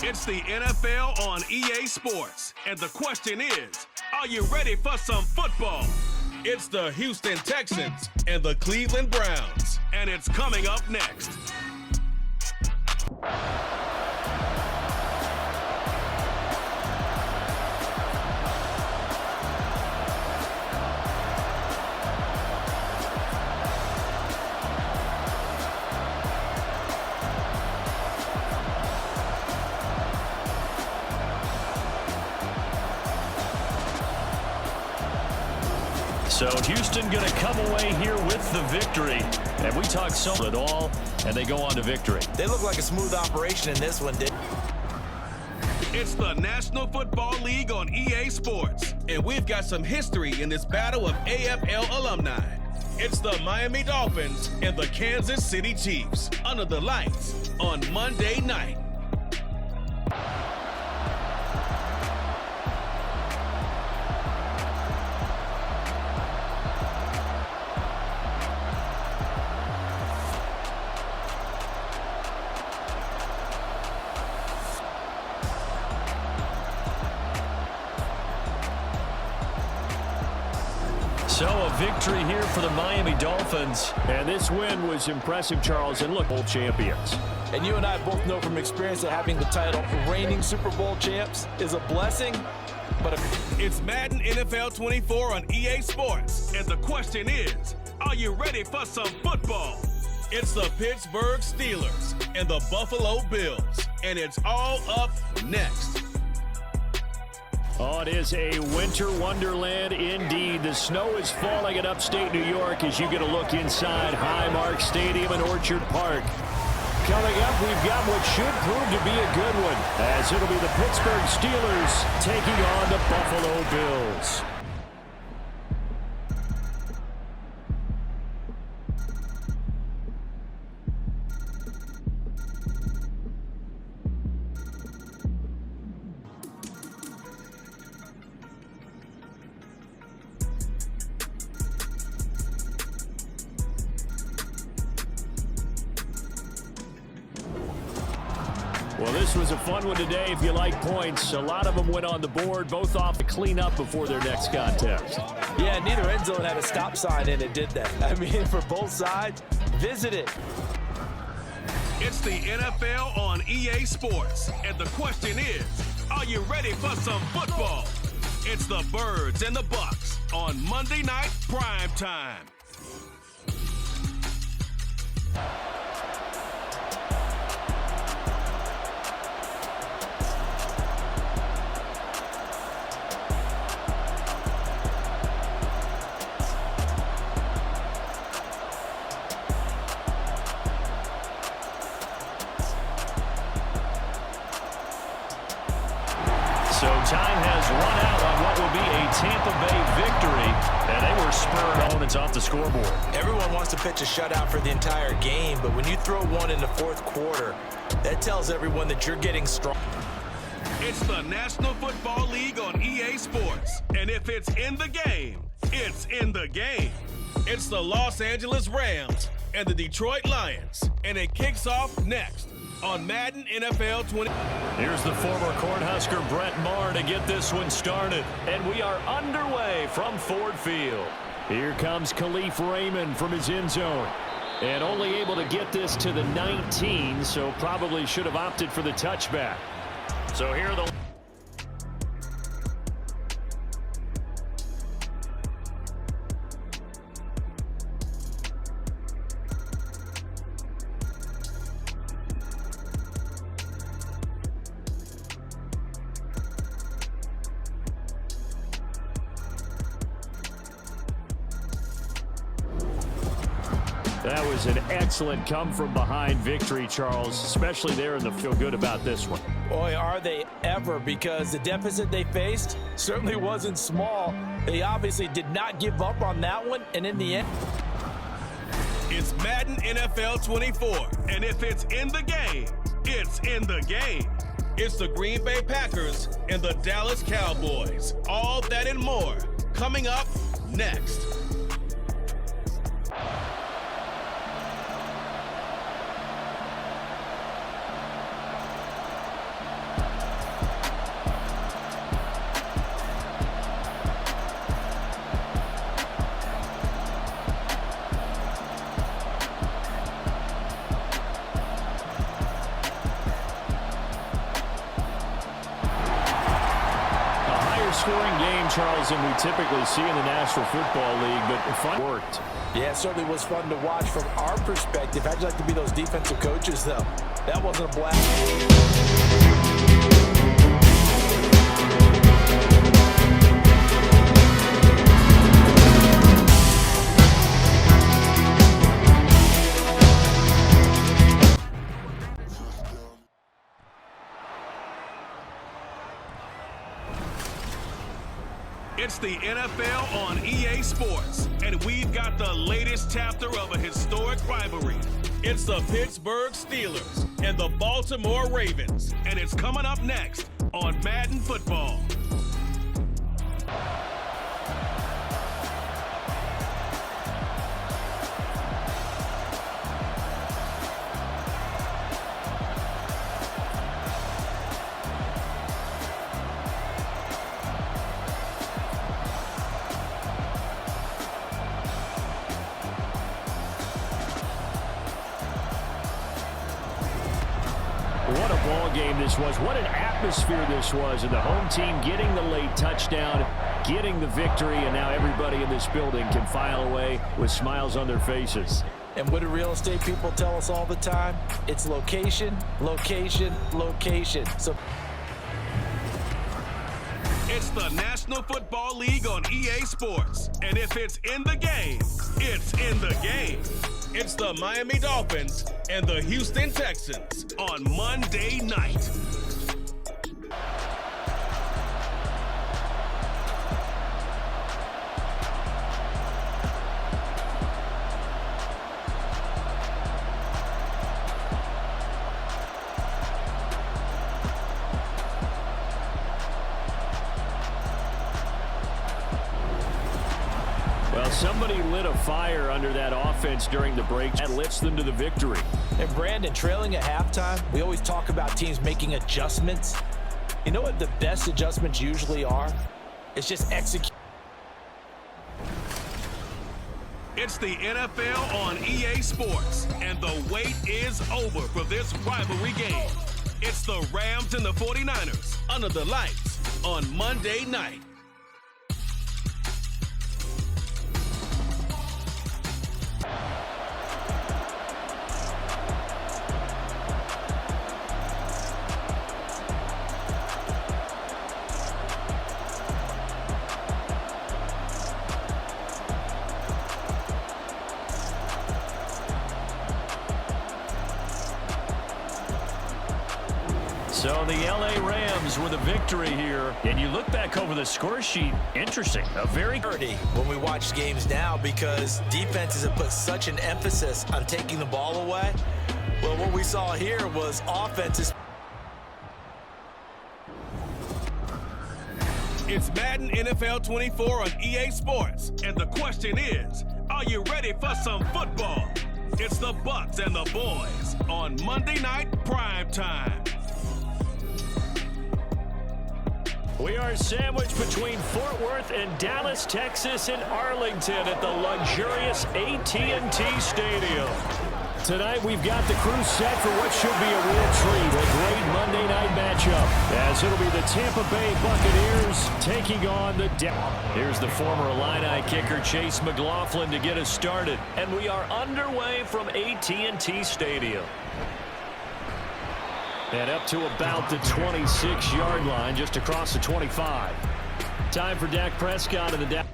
It's the NFL on EA Sports, and the question is, are you ready for some football? It's the Houston Texans and the Cleveland Browns, and it's coming up next. So Houston going to come away here with the victory. And we talk so at all, and they go on to victory. They look like a smooth operation in this one, did? It's the National Football League on EA Sports, and we've got some history in this battle of AFL alumni. It's the Miami Dolphins and the Kansas City Chiefs under the lights on Monday night. So a victory here for the Miami Dolphins. And this win was impressive, Charles. And look, bowl champions. And you and I both know from experience that having the title reigning Super Bowl champs is a blessing, but It's Madden NFL 24 on EA Sports, and the question is, are you ready for some football? It's the Pittsburgh Steelers and the Buffalo Bills, and it's all up next. Oh, it is a winter wonderland indeed. The snow is falling in upstate New York as you get a look inside Highmark Stadium in Orchard Park. Coming up, we've got what should prove to be a good one, as it'll be the Pittsburgh Steelers taking on the Buffalo Bills. Well, this was a fun one today if you like points. A lot of them went on the board, both off the cleanup before their next contest. yeah, neither end zone had a stop sign and it did that. I mean, for both sides, visit it. It's the NFL on EA Sports, and the question is, are you ready for some football? It's the Birds and the Bucks on Monday Night Prime Time. So time has run out on what will be a Tampa Bay victory, and they were spurred opponents off the scoreboard. Everyone wants to pitch a shutout for the entire game, but when you throw one in the fourth quarter, that tells everyone that you're getting strong. It's the National Football League on EA Sports, and if it's in the game, it's in the game. It's the Los Angeles Rams and the Detroit Lions, and it kicks off next on Madden NFL 20. Here's the former Cornhusker Brett Maher to get this one started. And we are underway from Ford Field. Here comes Khalif Raymond from his end zone. And only able to get this to the 19, so probably should have opted for the touchback. So here are the... That was an excellent come-from-behind victory, Charles, especially there in the feel good about this one. Boy, are they ever, because the deficit they faced certainly wasn't small. They obviously did not give up on that one, and in the end... It's Madden NFL 24, and if it's in the game, it's in the game. It's the Green Bay Packers and the Dallas Cowboys. All that and more coming up next. Scoring game, Charles, than we typically see in the National Football League, but fun worked. Yeah, it certainly was fun to watch from our perspective. How'd you like to be those defensive coaches, though? That wasn't a blast. It's the NFL on EA Sports, and we've got the latest chapter of a historic rivalry. It's the Pittsburgh Steelers and the Baltimore Ravens, and it's coming up next on Madden Football. What a ball game this was. What an atmosphere this was. And the home team getting the late touchdown, getting the victory, and now everybody in this building can file away with smiles on their faces. And what do real estate people tell us all the time? It's location, location, location. So It's the National Football League on EA Sports, and if it's in the game, it's in the game. It's the Miami Dolphins and the Houston Texans on Monday night. Well, somebody lit a fire under that offense during the break. That lifts them to the victory. And Brandon, trailing at halftime, we always talk about teams making adjustments. You know what the best adjustments usually are? It's just execute. It's the NFL on EA Sports, and the wait is over for this rivalry game. It's the Rams and the 49ers under the lights on Monday night. So the LA Rams with a victory here. And you look back over the score sheet, interesting. A very Dirty when we watch games now because defenses have put such an emphasis on taking the ball away. Well, what we saw here was offenses. It's Madden NFL 24 on EA Sports, and the question is, are you ready for some football? It's the Bucks and the boys on Monday Night Prime Time. We are sandwiched between Fort Worth and Dallas, Texas, and Arlington at the luxurious AT&T Stadium. Tonight, we've got the crew set for what should be a real treat, a great Monday night matchup, as it'll be the Tampa Bay Buccaneers taking on the Dallas. Here's the former Illini kicker, Chase McLaughlin, to get us started. And we are underway from AT&T Stadium. And up to about the 26-yard line, just across the 25. Time for Dak Prescott and the Dallas.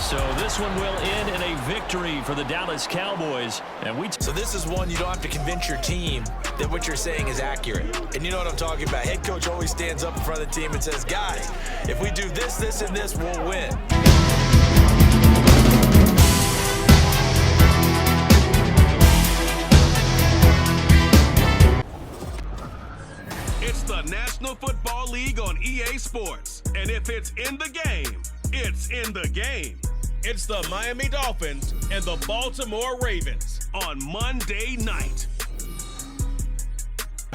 So this one will end in a victory for the Dallas Cowboys. So this is one you don't have to convince your team that what you're saying is accurate. And you know what I'm talking about. Head coach always stands up in front of the team and says, guys, if we do this, this, and this, we'll win. It's the National Football League on EA Sports. And if it's in the game, it's in the game. It's the Miami Dolphins and the Baltimore Ravens on Monday night.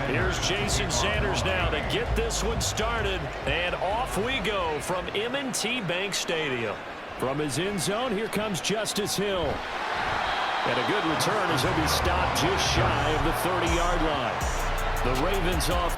Here's Jason Sanders now to get this one started. And off we go from M&T Bank Stadium. From his end zone, here comes Justice Hill. And a good return as he'll be stopped just shy of the 30-yard line. The Ravens off.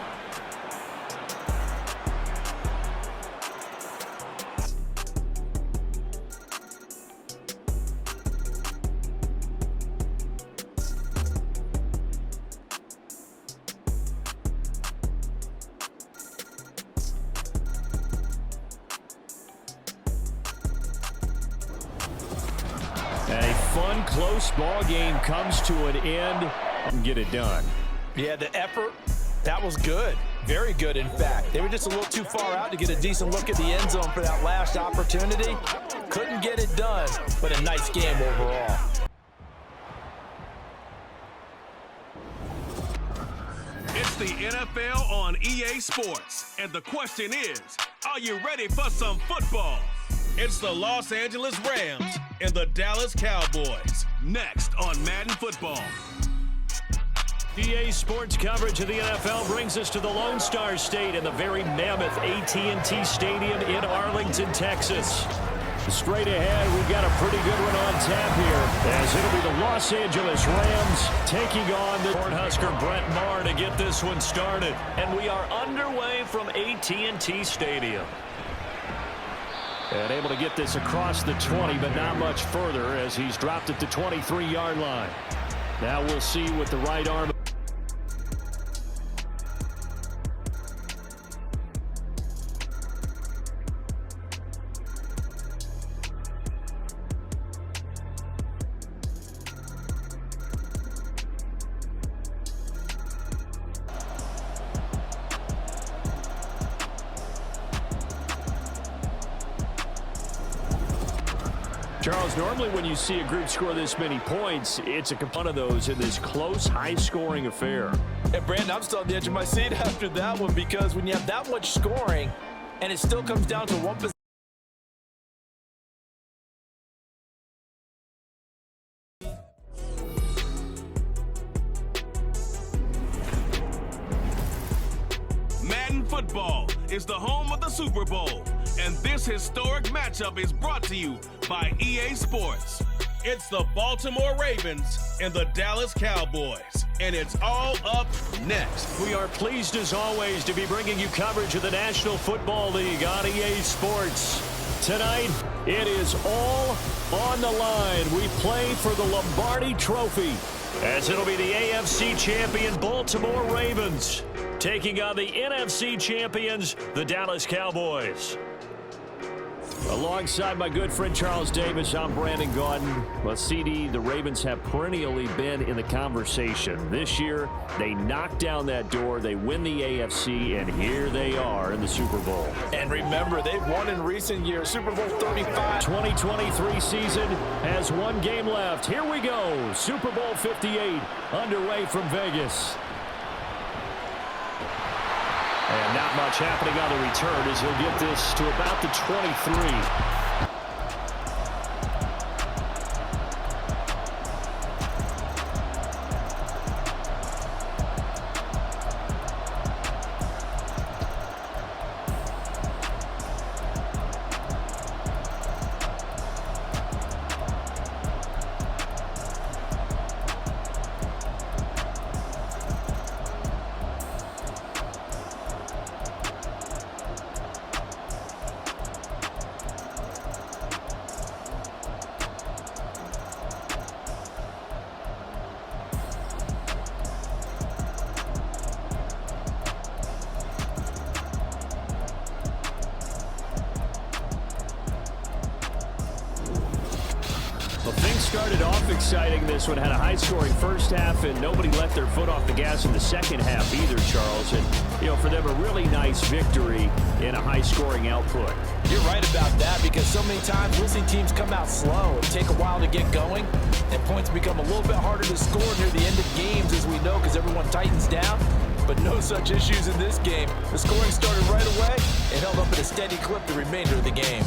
A fun, close ball game comes to an end. Get it done. Yeah, the effort, that was good. Very good, in fact. They were just a little too far out to get a decent look at the end zone for that last opportunity. Couldn't get it done, but a nice game overall. It's the NFL on EA Sports. And the question is, are you ready for some football? It's the Los Angeles Rams and the Dallas Cowboys. Next on Madden Football. EA Sports coverage of the NFL brings us to the Lone Star State in the very mammoth AT&T Stadium in Arlington, Texas. Straight ahead, we've got a pretty good one on tap here, as it'll be the Los Angeles Rams taking on the Cornhusker Brett Maher to get this one started. And we are underway from AT&T Stadium. And able to get this across the 20, but not much further as he's dropped at the 23-yard line. Now we'll see with the right arm. Charles, normally when you see a group score this many points, it's a component of those in this close, high-scoring affair. And Brandon, I'm still on the edge of my seat after that one, because when you have that much scoring and it still comes down to one possession. Madden Football is the home of the Super Bowl. And this historic matchup is brought to you by EA Sports. It's the Baltimore Ravens and the Dallas Cowboys. And it's all up next. We are pleased as always to be bringing you coverage of the National Football League on EA Sports. Tonight, it is all on the line. We play for the Lombardi Trophy, as it'll be the AFC champion Baltimore Ravens taking on the NFC champions, the Dallas Cowboys. Alongside my good friend Charles Davis, I'm Brandon Gaudin. Well, CD, the Ravens have perennially been in the conversation. This year, they knock down that door, they win the AFC, and here they are in the Super Bowl. And remember, they've won in recent years. Super Bowl 35. 2023 season has one game left. Here we go. Super Bowl 58 underway from Vegas. And not much happening on the return as he'll get this to about the 23. Well, things started off exciting. This one had a high-scoring first half, and nobody let their foot off the gas in the second half either, Charles. And, for them, a really nice victory in a high-scoring output. You're right about that, because so many times we'll see teams come out slow and take a while to get going, and points become a little bit harder to score near the end of games, as we know, because everyone tightens down. But no such issues in this game. The scoring started right away and held up at a steady clip the remainder of the game.